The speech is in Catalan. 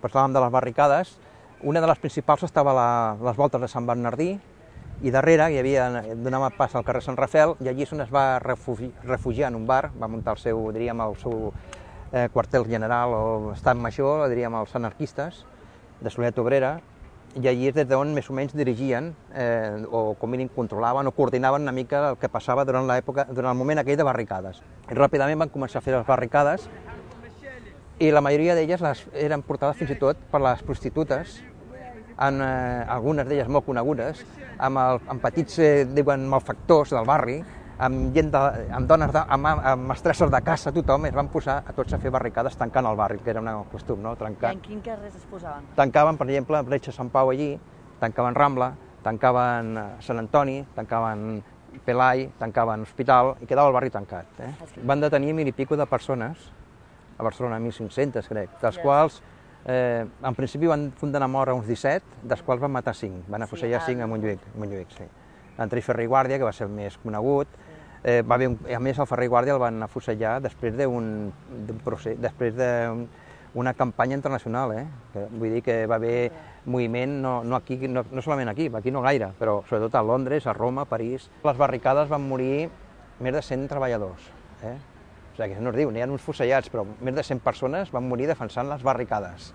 parlàvem de les barricades, una de les principals estava a les voltes de Sant Bernardí, i darrere donava pas al carrer Sant Rafel, i allí és on es va refugiar en un bar, va muntar el seu quartel general o estat major, diríem els anarquistes, de Solidaritat Obrera, i allí és des d'on més o menys dirigien, o com a mínim controlaven o coordinaven una mica el que passava durant el moment aquell de barricades. I ràpidament van començar a fer les barricades, i la majoria d'elles eren portades fins i tot per les prostitutes, algunes d'elles molt conegudes, amb petits malfactors del barri, amb dones, amb mestresses de casa, tothom, es van posar a tots a fer barricades tancant el barri, que era un costum, no? I en quin carrers es posaven? Tancaven, per exemple, Bretxa Sant Pau allí, tancaven Rambla, tancaven Sant Antoni, tancaven Pelai, tancaven Hospital, i quedava el barri tancat. Van detenir 1.000 i pico de persones, a Barcelona 1.500, crec, dels quals en principi van condenar a mort a uns 17, dels quals van matar 5, van afusellar 5 a Montjuïc, sí. L'Andrei Ferrer i Guàrdia, que va ser el més conegut, a més el Ferrer i Guàrdia el van afusellar després d'una campanya internacional, vull dir que va haver moviment, no solament aquí no gaire, però sobretot a Londres, a Roma, a París. Les barricades van morir més de 100 treballadors, o sigui, que no es diu, n'hi ha uns fusellats, però més de 100 persones van morir defensant les barricades.